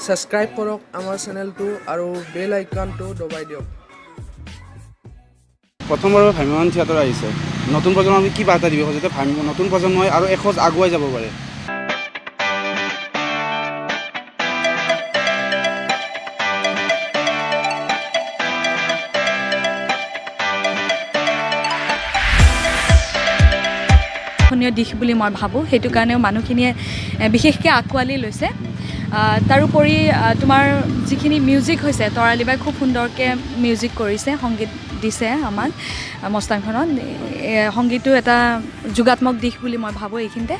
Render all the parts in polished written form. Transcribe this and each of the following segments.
Subscribe কৰক আমাৰ চেনেলটো আৰু বেল আইকনটো দবাই দিয়ক। প্ৰথমবাৰৰ ভ্ৰাম্যমাণ থিয়েটাৰ আহিছে। নতুন প্ৰজন্মক আমি কি বাৰ্তা দিব যাতে নতুন প্ৰজন্মই আৰু এখোজ আগুৱাই যাব পাৰে? দিশ বুলি মই ভাবোঁ, সেইটো কাৰণেও মানুহখিনিয়ে বিশেষকৈ আঁকোৱালি লৈছে। তাৰোপৰি তোমাৰ যিখিনি মিউজিক হৈছে, তৰালী বাই খুব সুন্দৰকৈ মিউজিক কৰিছে, সংগীত দিছে আমাক মস্তানখনত। সংগীতটো এটা যোগাত্মক দিশ বুলি মই ভাবোঁ এইখিনিতে।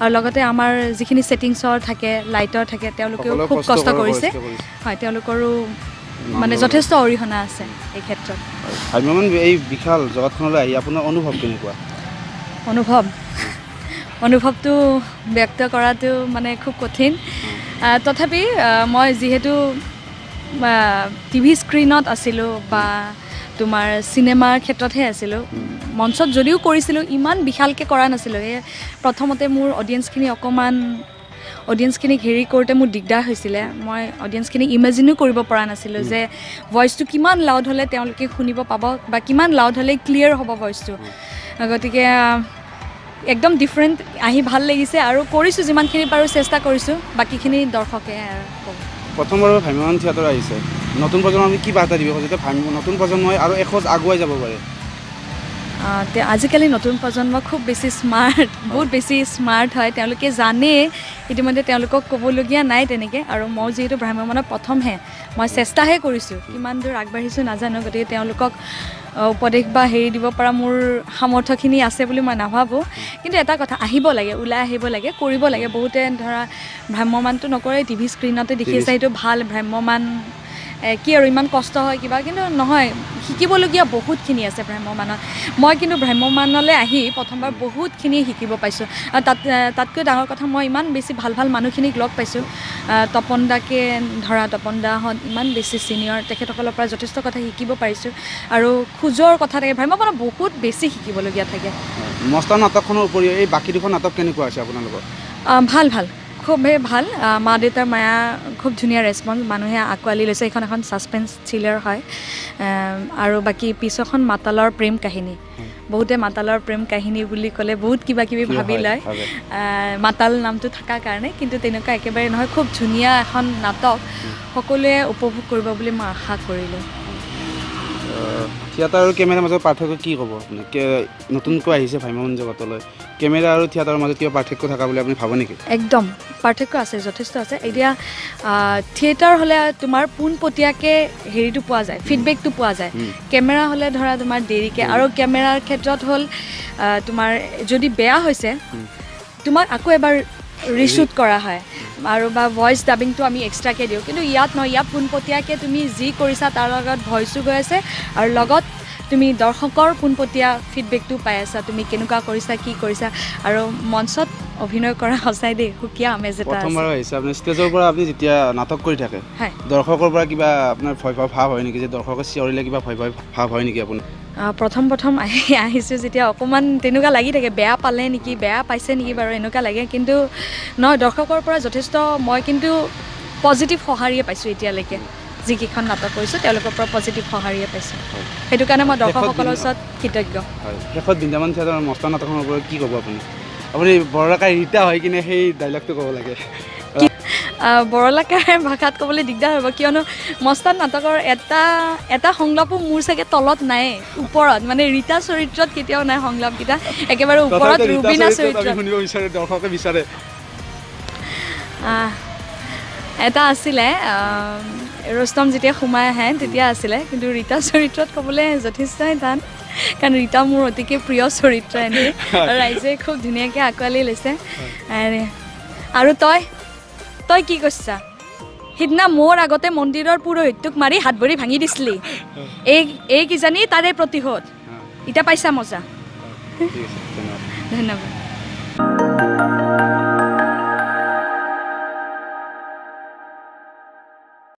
আৰু লগতে আমাৰ যিখিনি ছেটিংছৰ থাকে, লাইটৰ থাকে, তেওঁলোকেও খুব কষ্ট কৰিছে। হয়, তেওঁলোকৰো মানে যথেষ্ট অৰিহণা আছে এই ক্ষেত্ৰত। ভ্ৰাম্যমাণ এই বিশাল জগতখনলৈ আহি আপোনাৰ অনুভৱ কেনেকুৱা? অনুভৱটো ব্যক্ত কৰাটো মানে খুব কঠিন। তথাপি মই যিহেতু টিভি স্ক্ৰীণত আছিলোঁ বা তোমাৰ চিনেমাৰ ক্ষেত্ৰতহে আছিলোঁ, মঞ্চত যদিও কৰিছিলোঁ ইমান বিশালকৈ কৰা নাছিলোঁ। প্ৰথমতে মোৰ অডিয়েঞ্চখিনিক হেৰি কৰোঁতে মোৰ দিগদাৰ হৈছিলে। মই অডিয়েঞ্চখিনিক ইমেজিনো কৰিব পৰা নাছিলোঁ যে ভইচটো কিমান লাউড হ'লে তেওঁলোকে শুনিব পাব বা কিমান লাউড হ'লে ক্লিয়াৰ হ'ব ভইচটো। গতিকে একদম ডিফাৰেণ্ট আহি ভাল লাগিছে আৰু কৰিছোঁ যিমানখিনি পাৰোঁ, চেষ্টা কৰিছোঁ। বাকীখিনি দৰ্শকে ক'ব। প্ৰথমবাৰৰ ভ্ৰাম্যমাণ থিয়েটাৰ আহিছে। নতুন প্ৰজন্মক আমি কি বাৰ্তা দিব যাতে নতুন প্ৰজন্মই আৰু এখোজ আগুৱাই যাব পাৰে? আজিকালি নতুন প্ৰজন্ম খুব বেছি স্মাৰ্ট, বহুত বেছি স্মাৰ্ট হয়। তেওঁলোকে জানে, ইতিমধ্যে তেওঁলোকক ক'বলগীয়া নাই তেনেকৈ। আৰু মই যিহেতু ভ্ৰাম্যমাণৰ প্ৰথমহে, মই চেষ্টাহে কৰিছোঁ, কিমান দূৰ আগবাঢ়িছোঁ নাজানো। গতিকে তেওঁলোকক উপদেশ বা হেৰি দিব পৰা মোৰ সামৰ্থ্যখিনি আছে বুলি মই নাভাবোঁ। কিন্তু এটা কথা, আহিব লাগে, ওলাই আহিব লাগে, কৰিব লাগে। বহুতে ধৰা ভ্ৰাম্যমাণটো নকৰে, টিভি স্ক্ৰীণতে দেখিছে, সেইটো ভাল ভ্ৰাম্যমাণ কি আৰু ইমান কষ্ট হয় কিবা, কিন্তু নহয়, শিকিবলগীয়া বহুতখিনি আছে ভ্ৰাম্যমাণত। মই কিন্তু ভ্ৰাম্যমাণলৈ আহি প্ৰথমবাৰ বহুতখিনি শিকিব পাইছোঁ। আৰু তাতকৈ ডাঙৰ কথা, মই ইমান বেছি ভাল মানুহখিনিক লগ পাইছোঁ। তপন দাহঁত ইমান বেছি ছিনিয়ৰ, তেখেতসকলৰ পৰা যথেষ্ট কথা শিকিব পাৰিছোঁ। আৰু খোজৰ কথা থাকে, ভ্ৰাম্যমাণত বহুত বেছি শিকিবলগীয়া থাকে। মস্তান নাটকখনৰ উপৰিও এই বাকী দুখন নাটক কেনেকুৱা আছে আপোনালোকৰ? ভাল, খুবেই ভাল। মা দেউতাৰ মায়া খুব ধুনীয়া ৰেচপঞ্চ, মানুহে আঁকোৱালি লৈছে। এইখন এখন ছাছপেন্স থ্ৰিলাৰ হয়। আৰু বাকী পিছৰখন মাতালৰ প্ৰেম কাহিনী। বহুতে মাতালৰ প্ৰেম কাহিনী বুলি ক'লে বহুত কিবা কিবি ভাবি লয়, মাতাল নামটো থকাৰ কাৰণে। কিন্তু তেনেকুৱা একেবাৰে নহয়, খুব ধুনীয়া এখন নাটক, সকলোৱে উপভোগ কৰিব বুলি মই আশা কৰিলোঁ। থিয়েটাৰ আৰু কেমেৰাৰ মাজত পাৰ্থক্য কি ক'ব আপুনি? নতুনকৈ আহিছে ভ্ৰাম্যমাণ জগতলৈ, কেমেৰা আৰু থিয়েটাৰৰ মাজত কিবা পাৰ্থক্য থকা বুলি আপুনি ভাবে নেকি? একদম পাৰ্থক্য আছে, যথেষ্ট আছে। এতিয়া থিয়েটাৰ হ'লে তোমাৰ পোনপটীয়াকৈ হেৰিটো পোৱা যায়, ফিডবেকটো পোৱা যায়। কেমেৰা হ'লে ধৰা তোমাৰ দেৰিকৈ, আৰু কেমেৰাৰ ক্ষেত্ৰত হ'ল তোমাৰ যদি বেয়া হৈছে তোমাক আকৌ এবাৰ ৰিশ্বুট কৰা হয়, আৰু বা ভইচ ডাবিংটো আমি এক্সট্ৰাকৈ দিওঁ। কিন্তু ইয়াত নহয়, ইয়াত পোনপটীয়াকৈ তুমি যি কৰিছা তাৰ লগত ভইচো গৈ আছে, আৰু লগত তুমি দৰ্শকৰ পোনপটীয়া ফিডবেকটো পাই আছা, তুমি কেনেকুৱা কৰিছা, কি কৰিছা। আৰু মঞ্চত অভিনয় কৰা সঁচাই দেই সুকীয়া আমেজ এটা আছে। প্ৰথমবাৰ আহিছে আপুনি ষ্টেজৰ পৰা, আপুনি যেতিয়া নাটক কৰি থাকে, দৰ্শকৰ পৰা কিবা আপোনাৰ ভয় ভাৱ হয় নেকি, যে দৰ্শকে চিঞৰিলে কিবা ভয় ভাৱ হয় নেকি আপোনাৰ? প্ৰথম আহিছোঁ যেতিয়া অকণমান তেনেকুৱা লাগি থাকে, বেয়া পালে নেকি, বেয়া পাইছে নেকি বাৰু, এনেকুৱা লাগে। কিন্তু নহয়, দৰ্শকৰ পৰা যথেষ্ট মই কিন্তু পজিটিভ সঁহাৰিয়ে পাইছোঁ এতিয়ালৈকে। যিকেইখন নাটক কৰিছোঁ তেওঁলোকৰ পৰা পজিটিভ সঁহাৰিয়ে পাইছোঁ। সেইটো কাৰণে মই দৰ্শকসকলৰ ওচৰত কৃতজ্ঞ। শেষত বৃন্দাবন থিয়েটাৰৰ মস্তান নাটকখনৰ ওপৰত কি ক'ব আপুনি? আপুনি বৰলাকাৰ ৰীতা হৈ কিনে সেই ডাইলগটো ক'ব লাগে। বৰলাকাৰ ভাষাত ক'বলৈ দিগদাৰ হ'ব, কিয়নো মস্তান নাটকৰ এটা সংলাপো মোৰ চাগে তলত নাই, ওপৰত। মানে ৰীতা চৰিত্ৰত কেতিয়াও নাই সংলাপকেইটা, একেবাৰে ওপৰত ৰুবিনা চৰিত্ৰত দৰ্শকে বিচাৰে। এটা আছিলে, ৰস্তম যেতিয়া সোমাই আহে তেতিয়া আছিলে, কিন্তু ৰীতা চৰিত্ৰত ক'বলৈ যথেষ্টই টান, কাৰণ ৰীতা মোৰ অতিকে প্ৰিয় চৰিত্ৰ। এনেই ৰাইজে খুব ধুনীয়াকৈ আঁকোৱালি লৈছে। আৰু তই কি কৈছা? সিদিনা মোৰ আগতে মন্দিৰৰ পুৰোহিতটোক মাৰি হাত ভৰি ভাঙি দিছিলি, এই কিজানি তাৰে প্ৰতিশোধ। এতিয়া পাইছা মজা। ধন্যবাদ।